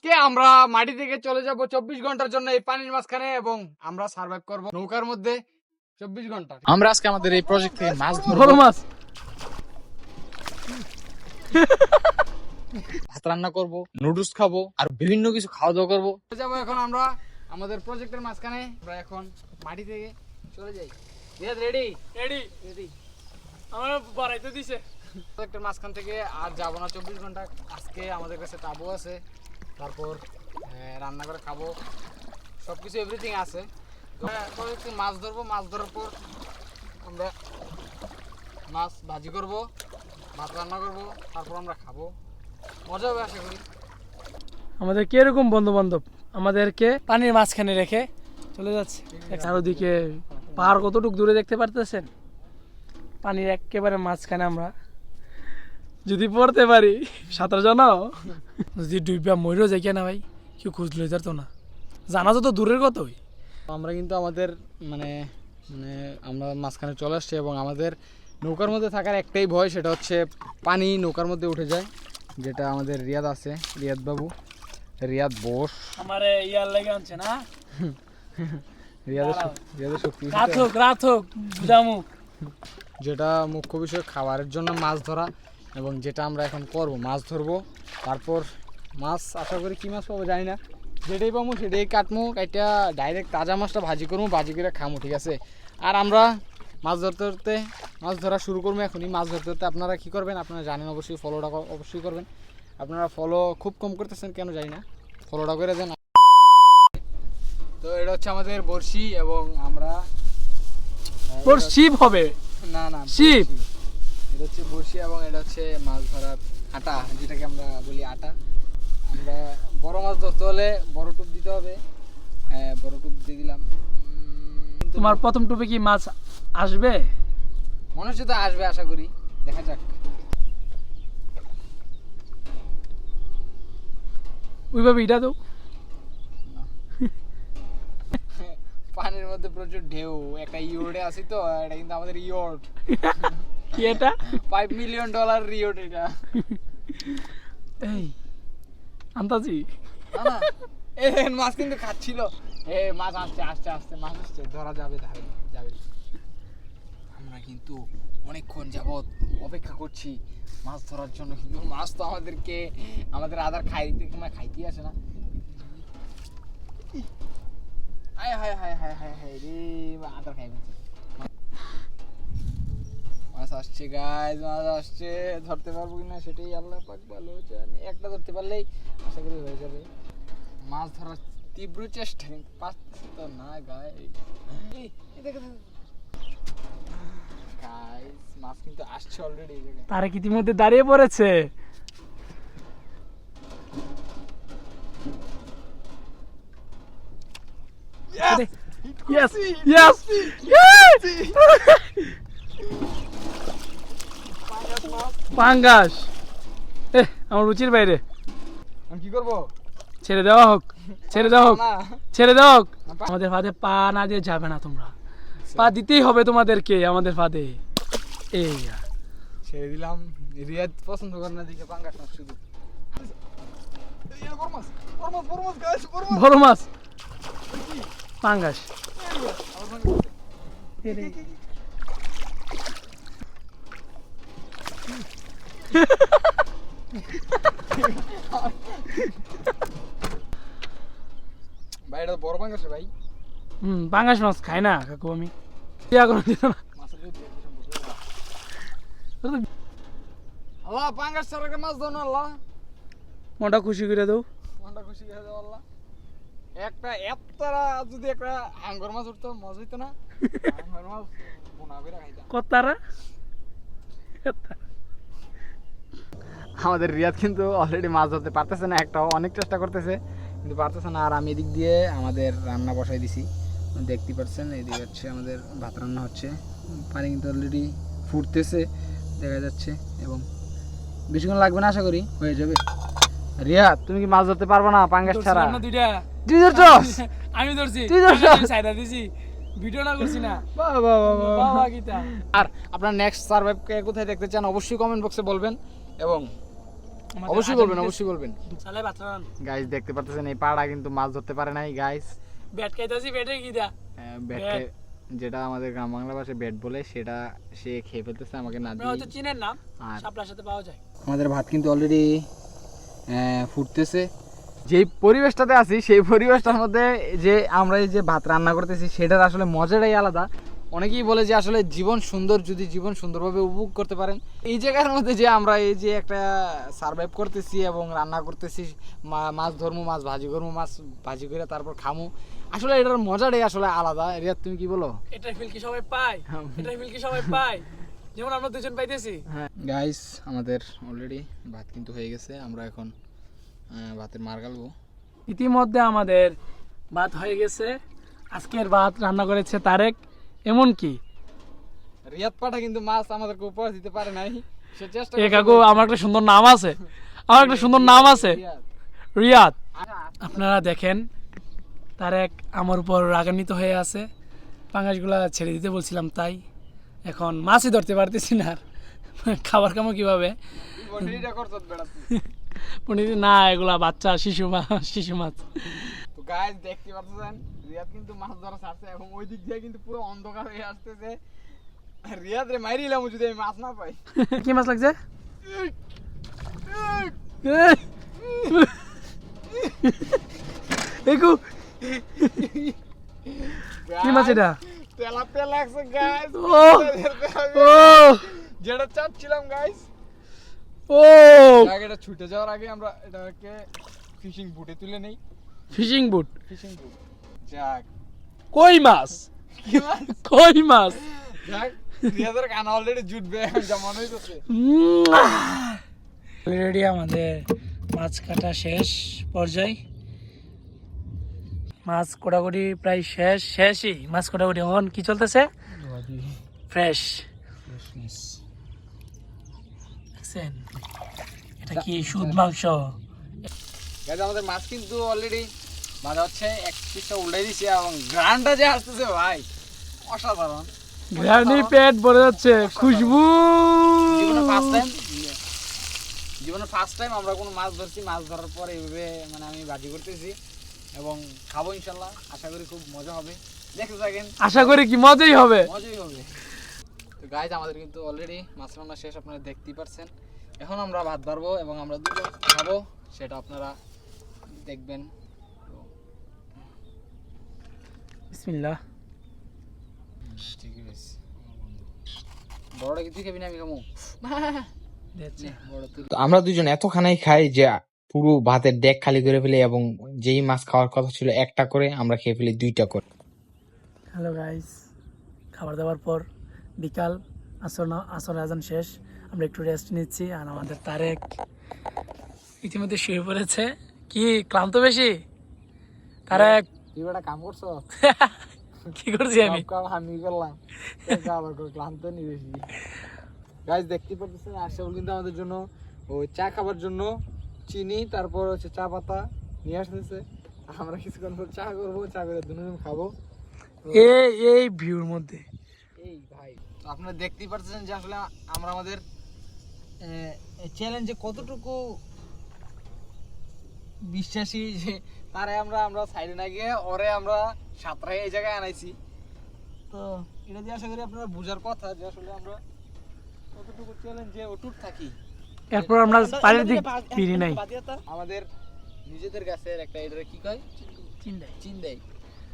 আজকে আমরা মাটি থেকে চলে যাব 24 ঘন্টার জন্য এই পানির মাঝখানে এবং আমরা সার্ভাইভ করব নৌকার মধ্যে 24 ঘন্টা। আমরা আজকে আমাদের এই প্রজেক্ট থেকে মাছ ধরবো, বড় মাছ ভাত রান্না করব, নুডলস খাবো আর বিভিন্ন কিছু খাওয়া দাওয়া করবো। যাব এখন আমরা আমাদের প্রজেক্টের মাঝখানে। আমরা এখন মাটি থেকে চলে যাই। রিয়াদ রেডি? Ready ready. আমার বাড়াইতে দিছে। প্রজেক্টের মাঝখান থেকে আর যাব না 24 ঘন্টা। আজকে আমাদের কাছে তাবু আছে, তারপর রান্না করে খাবো, সব কিছু এভরিথিং আছে। প্রজেক্টে মাছ ধরবো, মাছ ধরার পর আমরা মাছ ভাজি করব, ভাত রান্না করব, তারপর আমরা খাবো, মজা হবে আশা করি। আমাদের কিরকম বন্ধু বান্ধব আমাদেরকে পানির মাঝখানে রেখে চলে যাচ্ছে। চারদিকে পাহাড় কতটুকু দূরে দেখতে পারতেছেন, পানির একেবারে মাঝখানে আমরা। যদি পড়তে পারি সাঁতার জানাও, যদি ডুববা মরেও যাই কেনা ভাই, কেউ খুঁজলে যেত না, জানা যত দূরের কতই। আমরা কিন্তু আমাদের মানে মানে আমরা মাঝখানে চলে আসছি এবং আমাদের নৌকার মধ্যে থাকার একটাই ভয়, সেটা হচ্ছে পানি নৌকার মধ্যে উঠে যায়, যেটা আমাদের রিয়াদ আছে, রিয়াদ বাবু, রিয়াদ বোস, আমার ইয়ার লেগে আনছে না, রিয়াদের শক্তি, রাত হোক বুঝামু। যেটা মুখ্য বিষয় খাবারের জন্য মাছ ধরা, এবং যেটা আমরা এখন করব মাছ ধরবো, তারপর মাছ আশা করি কী মাছ পাবো জানি না, যেটাই পাবো সেটাই কাটবো, কাইটা ডাইরেক্ট তাজা মাছটা ভাজি করবো, ভাজি করে খামো, ঠিক আছে? আর আমরা মাছ ধরতে মাছ ধরা শুরু করবো এখনই। মাছ ধরতে আপনারা কী করবেন আপনারা জানেন, অবশ্যই ফলোটা অবশ্যই করবেন। আপনারা ফলো খুব কম করতেছেন কেন জানি না, ফলোটা করে দেন। তো এটা হচ্ছে আমাদের বড়শি এবং আমরা তোর শিপ হবে না না শিপ। বড়শি। এটা হচ্ছে বড়শি এবং এটা হচ্ছে মাছ ধরার আটা, যেটাকে আমরা বলি আটা। আমরা বড় মাছ ধরতে হলে বড় টুপ দিতে হবে, বড় টুপ দিয়ে দিলাম। তোমার প্রথম টুপে কি মাছ আসবে? মনে হচ্ছে তো আসবে, আশা করি, দেখা যাক। ওইভাবে এটা তো পানির মধ্যে প্রচুর ঢেউ, একটা ইয়োর্ডে আছি তো, এটা কিন্তু আমাদের ইয়োর্ড, কি এটা? $5 মিলিয়ন ইয়োর্ড এটা। এই আন্তাজি না না, এই মাছ কিন্তু খাচ্ছিল। মাছ আসছে আসছে আসছে, মাছ আসছে, ধরা যাবে ধারে যাবে। আমরা কিন্তু অনেকক্ষণ যাবত অপেক্ষা করছি মাছ ধরার জন্য, কিন্তু মাছ তো আমাদের আধার খাইতে আসে না। হায় হায় হায় হায় হায় হায় রে, আধার খাই ফেলছে। মাছ আসছে গাইজ, মাছ আসছে, ধরতে পারবো কিনা সেটাই আল্লাহ পাক ভালো জানে। একটা ধরতে পারলেই আশা করি হয়ে যাবে। মাছ ধরার তীব্র চেষ্টা, কিন্তু পাচ্ছি তো না গাইজ। গাইজ মাছ কিন্তু আসছে অলরেডি এই জায়গায়। তারা কি ইতিমধ্যে দাঁড়িয়ে পড়েছে? Yes! Yes! Yes! পাঙ্গাস, আমার রুচির বাইরে। আমি কি করবো? ছেড়ে দেওয়া হোক, ছেড়ে দেওয়া হোক, না, ছেড়ে দেওয়া হোক। না, পা- আমাদের ফাঁদে পা না দিয়ে যাবে না তোমরা, পা দিতেই হবে তোমাদেরকে আমাদের ফাঁদে। এই ছেড়ে দিলাম। রিয়াদ পছন্দ করে না দিকে পাঙ্গাস মাছ শুধু। বড় মাছ, বড় মাছ, বড় মাছ গাইজ, বড় মাছ। বড় মাছ, পাঙ্গাস। ভাই এটা তো বড় পাঙ্গাস রে ভাই। পাঙ্গাস মাছ খাই না কাকু আমি, ইয়া করে দিত না। মাছের দুধ দিয়ে সম্পর্ক। আল্লাহ পাঙ্গাস ছাড়া একটা মাছ দাও না আল্লাহ, মনটা খুশি করে দাও। মনটা খুশি হয়ে যাও আল্লাহ। একটা এতটা যদি একটা হাঙ্গর মাছ উঠতো মজা হইতো না? হাঙ্গর মাছ বোনা করে খাইতাম। কতারা আমাদের রিয়াদ কিন্তু অলরেডি মাছ ধরতে পারতেছে না, একটাও, অনেক চেষ্টা করতেছে কিন্তু পারতেছে না। আর আমি এদিক দিয়ে আমাদের রান্না বসাই দিছি, দেখতে পাচ্ছেন। এদিকে হচ্ছে আমাদের ভাত রান্না হচ্ছে, পানি কিন্তু অলরেডি ফুটতেছে দেখা যাচ্ছে, এবং বেশিক্ষণ লাগবে না, আশা করি হয়ে যাবে। রিয়াদ তুমি কি মাছ ধরতে পারবো না পাঙ্গাস ছাড়া? দুইটা তুই ধরছস? আমি ধরছি, তুই ধরছস? সাইডা দিছি, ভিডিও না করছি না। বাহ বাহ বাহ বাহ। বাবা গীতা। আর আপনার নেক্সট সার্ভাইভ কে কোথায় দেখতে চান অবশ্যই কমেন্ট বক্সে বলবেন, এবং অবশ্যই বলবেন, অবশ্যই বলবেন। চালে ভাত রান গাইস দেখতে পাচ্ছেন এই পাড়া কিন্তু মাছ ধরতে পারে নাই গাইস। ব্যাট খাইতাছি, ব্যাটে কি দা ব্যাট যেটা আমাদের গ্রাম বাংলা ভাষায় ব্যাট বলে সেটা সে খেয়ে ফেলতেছে আমাকে না আপনারা দিয়ে। হয়তো চিনেন না, আর শাপলার সাথে পাওয়া যায়। আমাদের ভাত কিন্তু অলরেডি ফুটতেছে। যেই পরিবেশটাতে আছি সেই পরিবেশটার মধ্যে যে আমরা এই যে ভাত রান্না করতেছি সেটার আসলে মজাটাই আলাদা। অনেকেই বলে যে আসলে জীবন সুন্দর, যদি জীবন সুন্দরভাবে উপভোগ করতে পারেন এই জায়গার মধ্যে যে আমরা এই যে একটা সার্ভাইভ করতেছি এবং রান্না করতেছি, মাছ ধরবো, মাছ ভাজি করবো, মাছ ভাজি করে তারপর খামু, আসলে এটার মজাটাই আসলে আলাদা। রিয়াদ তুমি কি বলো? এটাই ফিল কি সবাই পায়? এটাই ফিল কি সবাই পায় যেমন আমরা দুজন পাইতেছি? হ্যাঁ গাইস, আমাদের অলরেডি ভাত কিন্তু হয়ে গেছে। আমরা এখন ভাতের মার গালবো। ইতিমধ্যে আমাদের ভাত হয়ে গেছে। আজকের ভাত রান্না করেছে তারেক। এমন কি রিয়াদ পাঠা কিন্তু মাছ আমাদেরকে উপহার দিতে পারে নাই, সে চেষ্টা এ কাকু, আমার একটা সুন্দর নাম আছে, আমার একটা সুন্দর নাম আছে, রিয়াদ। আপনারা দেখেন তারেক আমার উপর রাগান্বিত হয়ে আছে। পাঙ্গাসগুলা ছেড়ে দিতে বলছিলাম তাই, এখন মাছই ধরতে পারতেছি না। আর খাবার খামো কিভাবে? পন্ডিত না, এগুলা বাচ্চা শিশু মাছ। তো গাইস দেখতে পাচ্ছেন রিয়াদ কিন্তু মাছ ধরা ছাড়ছে এবং ওই দিক দিয়ে কিন্তু পুরো অন্ধকার হয়ে আসতেছে। রিয়াদ রে মাইরিলাম যদি আমি মাছ না পাই। কি মাছ লাগছে? দেখু কি মাছ এটা? তেলাপিয়া লাগছে গাইস। ও ও যেটা চাচ্ছিলাম গাইস। ও এটা ছুটে যাওয়ার আগে আমরা এটাকে ফিশিং বুটে তুলে নেই। ফিশিং বুট, ফিশিং বুট যাক। কই মাছ, কি মাছ? কই মাছ। যাক, রিয়াদের কান অলরেডি জুটবে যা মনে হইতেছে। অলরেডি আমাদের মাছ কাটা শেষ পর্যায়ে, মাছ কোটাকুটি প্রায় শেষই। মাছ কোটাকুটি এখন কি চলতেছে? ফ্রেশ। দেখছেন এটা কি শুধু মাংস? গাইস আমাদের মাছ কিন্তু অলরেডি ভাজা হচ্ছে, এক পিসটা উল্টাই দিছি এবং গ্রানটা যে আসতেছে ভাই অসাধারণ। গ্রানি পেট ভরে যাচ্ছে, খুশবু। জীবনে ফার্স্ট টাইম আমরা কোনো মাছ ধরছি। মাছ ধরার পর এইভাবে মানে আমি ভাজি করতেছি এবং খাবো ইনশাল্লাহ। আশা করি খুব মজা হবে, দেখতে থাকেন। আশা করি কি মজাই হবে। মজাই হবে। তো গাইস আমাদের কিন্তু অলরেডি মাছ রান্না শেষ, আপনারা দেখতেই পারছেন। এখন আমরা ভাত বাড়বো এবং আমরা দুজন খাবো, সেটা আপনারা দেখবেন। বিসমিল্লাহ। ঠিকই আছে। বড়টা কি তুই খাবি না আমি খাবো? আমরা দুজন এত খানাই খাই যে পুরো ভাতের ডেক খালি করে ফেলি এবং যেই মাছ খাওয়ার কথা ছিল একটা করে আমরা খেয়ে ফেলি 2টা করে। হ্যালো গাইস, খাবার দাবার পর বিকাল, আসর আজান শেষ, আমরা একটু রেস্ট নিচ্ছি। আর আমাদের তারেক ইতিমধ্যে শুয়ে পড়েছে। কি ক্লান্ত বেশি তারেক? তুই একটা কাম করছো? কি করছি আমি? আমি করলাম আবার ক্লান্ত নি বেশি। গাইস দেখতে পাচ্ছেন আশরাফুল কিন্তু আমাদের জন্য ওই চা খাবার জন্য চিনি, তারপর হচ্ছে চা পাতা নিয়ে আসতেছে। আমরা কিছুক্ষণ পর চা করবো, চা করে দুজন খাবো এই ভিউর মধ্যে। এই ভাই তো আপনারা দেখতেই পাচ্ছেন যে আসলে আমরা আমাদের চ্যালেঞ্জে কতটুকু বিশ্বাসী, যে তারে আমরা সাইডে না গিয়ে ওরে আমরা সাঁতরাই এই জায়গায় আনাইছি। তো এটা দিয়ে আশা করি আপনারা বুঝার কথা যে আসলে আমরা কতটুকু চ্যালেঞ্জে অটুট থাকি। এরপর আমরা পানির দিক ফিরি নাই। আমাদের নিজেদের গাছের একটা এটা কি কয়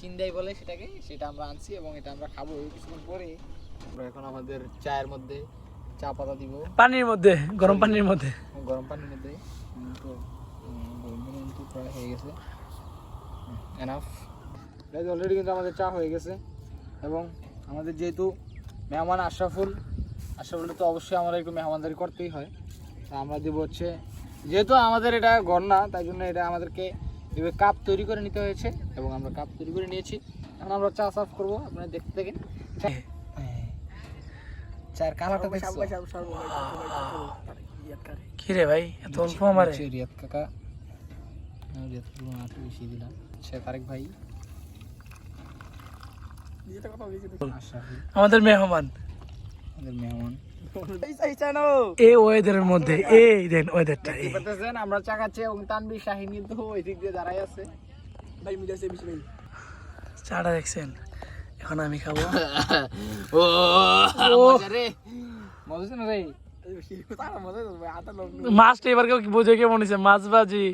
চিন্দাই বলে সেটাকে, সেটা আমরা আনছি এবং এটা আমরা খাবো কিছুক্ষণ পরে। আমরা এখন আমাদের চায়ের মধ্যে চা পাতা দিব, পানির মধ্যে, গরম পানির মধ্যে। গরম পানির মধ্যে। তো প্রায় হয়ে গেছে, এনাফ। অলরেডি কিন্তু আমাদের চা হয়ে গেছে এবং আমাদের যেহেতু মেহমান আশরাফুল তো অবশ্যই আমরা একটু মেহমানদারি করতেই হয়। তা আমরা দেবো হচ্ছে, যেহেতু আমাদের এটা ঘর না তাই জন্য এটা আমাদেরকে এভাবে কাপ তৈরি করে নিতে হয়েছে এবং আমরা কাপ তৈরি করে নিয়েছি। এখন আমরা চা সার্ভ করবো, আপনারা দেখতে থাকেন। চায়ের কালারটা দেখছো? কি রে ভাই এত অল্প আমারে? রিয়াদ কাকা, রিয়াদ পুরো একটু বেশি দিলাম। সে তারেক ভাই, আমাদের মেহমান। আমাদের মেহমান এই ওয়েদারের মধ্যে এই দেন ওয়েদারটা দেখতে পাচ্ছেন আমরা চাকাচ্ছি এবং তানবীর শাহিন কিন্তু ওই দিক দিয়ে দাঁড়াই আছে। চাটা দেখছেন, এখন আমি খাবো। ও মজা রে, মজা না রে। মাছটা এবার কেউ বুঝে কেমন হয়েছে, মাছ ভাজি।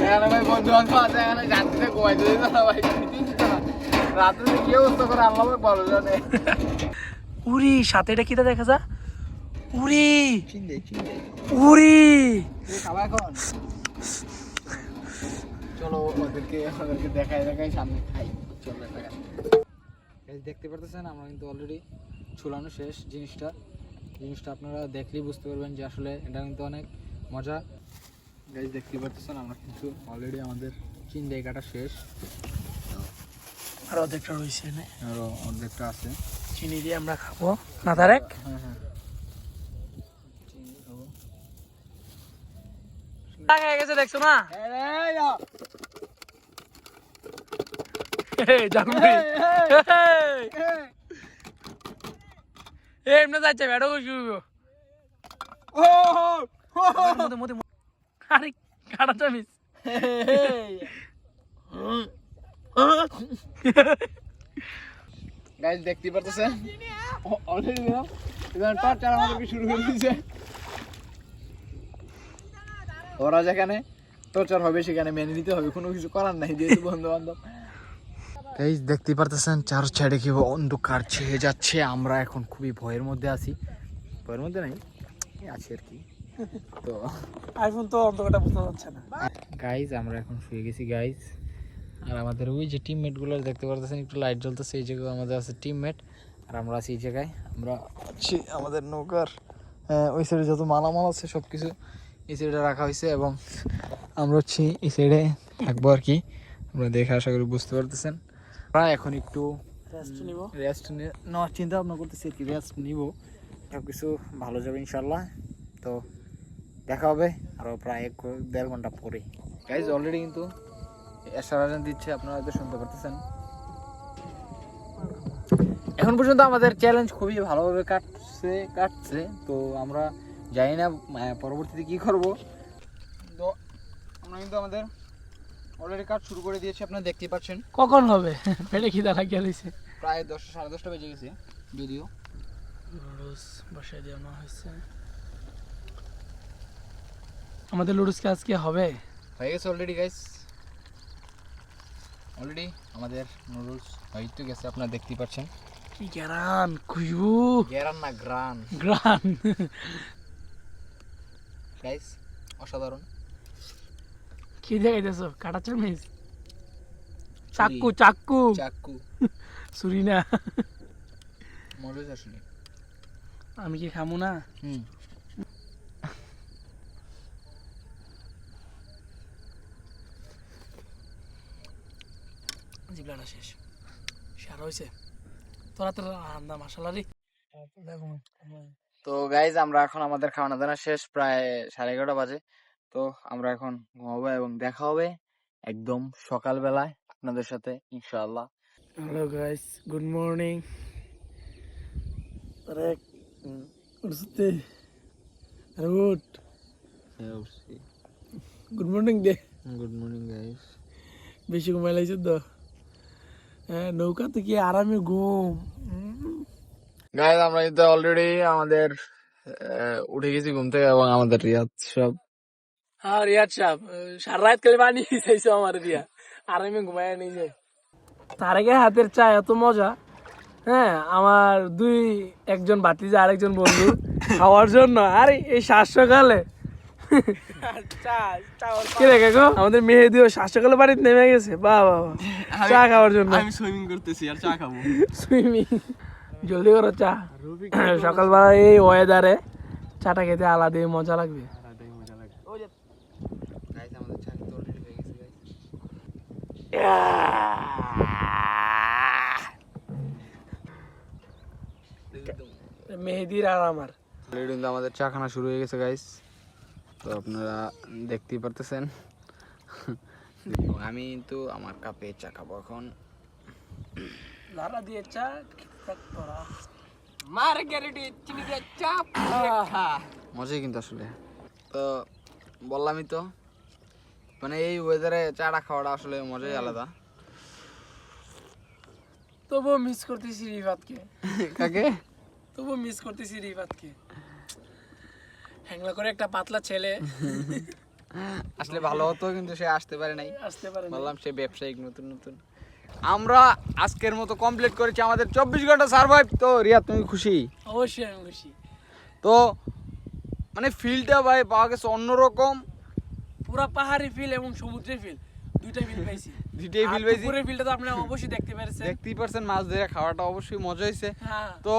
এখানে ভাই বন্ধু বান্ধব আছে, এখানে যাত্রীতে ঘুমাইতে দিত না ভাই, রাত্রে কি অবস্থা করে আল্লাহ ভালো জানে। উরি সাথে এটা কিটা দেখা যা, উরি উরি। খাবা এখন, চলো ওদেরকে দেখাই দেখাই সামনে খাই। চলো দেখতে পারতেছেন আমরা কিন্তু অলরেডি ছুলানো শেষ জিনিসটা। আপনারা দেখলেই বুঝতে পারবেন যে আসলে এটা কিন্তু অনেক মজা। গাইজ দেখতে পারতেছেন আমরা কিন্তু অলরেডি আমাদের চিন্ডাই কাটা শেষ, আর অর্ধেকটা রয়েছে, আরও অর্ধেকটা আছে। চিনি দিয়ে আমরা খাবো না তারেক? হ্যাঁ হ্যাঁ হয়ে গেছে দেখছো না? এমনি যাচ্ছে ব্যাটো শুরু। আরে কাটাটা মিস। গাইজ দেখতে পারতেছেন অলরেডি টর্চার আমাদেরকে শুরু করে দিয়েছে। ওরা যেখানে টর্চার হবে সেখানে মেনে নিতে হবে, কোনো কিছু করার নাই, যেহেতু বন্ধু বান্ধব। গাইজ দেখতে পারতেছেন চার সাইডে কি অন্ধকার ছেয়ে যাচ্ছে। আমরা এখন খুবই ভয়ের মধ্যে আছি, ভয়ের মধ্যে নাই আছি আর কি। তো আইফোন তো অন্ধকারটা বোঝা যাচ্ছে না। গাইজ আমরা এখন শুয়ে গেছি গাইজ, আর আমাদের ওই যে টিমমেটগুলো দেখতে পারতেছেন একটু লাইট জ্বলতেছে, এই জায়গায় আমাদের আছে টিমমেট, আর আমরা আছি এই জায়গায়। আমরা আছি আমাদের নৌকার ওই সাইডে যত মালামাল আছে সব কিছু এই সাইডে রাখা হয়েছে, এবং আমরা হচ্ছি এই সাইডে থাকবো আর কি। আমরা দেখে আশা করি বুঝতে পারতেছেন। আমরা এখন একটু রেস্ট নেওয়ার চিন্তা ভাবনা করতেছি আর কি, রেস্ট নিব, সব কিছু ভালো যাবে ইনশাল্লাহ। তো দেখা হবে আরও প্রায় 1-1.5 ঘন্টা পরে। গাইজ অলরেডি কিন্তু এশার আজান দিচ্ছে, আপনারা হয়তো শুনতে পারতেছেন। এখন পর্যন্ত আমাদের চ্যালেঞ্জ খুবই ভালোভাবে কাটছে। তো আমরা জানি না পরবর্তীতে কি করব। তো আমরা কিন্তু আমাদের অলরেডি কাজ শুরু করে দিয়েছি, আপনারা দেখতেই পাচ্ছেন। কখন হবে? পেটে খিদা লাগিয়ে দিয়েছে। প্রায় 10-10:30 বেজে গেছে যদিও। লুডুস বসাই দেওয়া হয়েছে। আমাদের লুডুস কি আজকে হবে? হয়ে গেছে অলরেডি গাইস, অলরেডি আমাদের নুডলস হয়ে গেছে, আপনারা দেখতেই পাচ্ছেন। কি গ্রান খুশবু, গ্রান না গ্রান, গ্রান গাইস অসাধারণ। কি দেখাইতেছো? কাটা চামিচ, চাক্কু চাক্কু চাক্কু, ছুরি না। মজা আসলে আমি কি খামু না? জিবলাটা শেষ, সারা হয়েছে তোরা তোর আন্দা মশালারি। তো গাইজ আমরা এখন আমাদের খাওয়ানো দাওয়া শেষ, প্রায় 11:30 বাজে। তো আমরা এখন ঘুমাবো এবং দেখা হবে একদম সকালবেলায় আপনাদের সাথে ইনশাআল্লাহ। Hello guys, good morning. আরে উঠতে আরে উঠ, গুড মর্নিং দে। Good morning guys. বেশি ঘুমাই লাইছ তো? হ্যাঁ, নৌকাতে কি আরামে ঘুম। গাইজ আমরা কিন্তু অলরেডি আমাদের উঠে গেছি ঘুম থেকে, এবং আমাদের রিয়াদ সব হ্যাঁ রিয়াদ সাহেব সারা রাত খালি পানি চাইছো আমার দিয়া, আরামে ঘুমায় নিয়ে যায়। তারেকের হাতের চা এত মজা। হ্যাঁ, আমার একজন ভাতিজা আর একজন বন্ধু খাওয়ার জন্য, আরে এই 700 কি রেখে গো আমাদের মেহেদিও 700 বাড়িতে নেমে গেছে। বাহ বাহ, চা খাওয়ার জন্য। আমি সুইমিং করতেছি আর চা খাবো। সুইমিং, জলদি করো চা। সকালবেলা এই ওয়েদারে চাটা খেতে আলাদাই মজা লাগবে। গাইজ আমাদের চা কিন্তু অলরেডি হয়ে গেছে গাইজ। মেহেদির আর আমার অলরেডি কিন্তু আমাদের চা খানা শুরু হয়ে গেছে গাইজ। তো আপনারা দেখতেই পারতেছেন এবং আমি কিন্তু আমার কাপে চা খাবো এখন। লারা দিয়ে চা খেতে থাক তোরা। মার্গারিটি চিনি দিয়ে চাপ মজাই কিন্তু আসলে। তো বললামই তো, মানে এই ওয়েদারে চাটা খাওয়াটা আসলে মজাই আলাদা। তবুও মিস করতেছি রিফাতকে, কাকে? তবুও মিস করতেছি রিফাতকে। হ্যাংলা করে একটা পাতলা ছেলে আসলে ভালো হতো, কিন্তু সে আসতে পারে নাই। আসতে পারে না। বললাম সে ব্যবসায়িক নতুন নতুন। আমরা আজকের মতো কমপ্লিট করেছি আমাদের 24 ঘন্টা সার্ভাইভ। তো রিয়া তুমি খুশি? অবশ্যই আমি খুশি। তো মানে ফিলটা ভাই পাওয়া গেছে অন্যরকম, পুরা পাহাড়ি ফিল এবং সমুদ্রের ফিল, দুইটা ফিল পাইছি। দুইটাই আর ফিল পাইছি। দুপুরের ফিলটা তো আপনারা অবশ্যই দেখতে পেরেছেন। দেখতেই পারছেন মাছ ধরে খাওয়াটা অবশ্যই মজা হয়েছে। হ্যাঁ, তো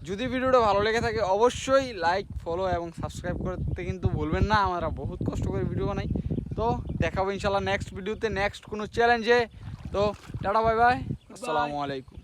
যদি ভিডিওটা ভালো লেগে থাকে অবশ্যই লাইক, ফলো এবং সাবস্ক্রাইব করতে কিন্তু ভুলবেন না। আমরা বহুত কষ্ট করে ভিডিও বানাই। তো দেখাবো ইনশাল্লাহ নেক্সট ভিডিওতে, নেক্সট কোনো চ্যালেঞ্জে। তো টাটা, বাই বাই, আসসালামু আলাইকুম।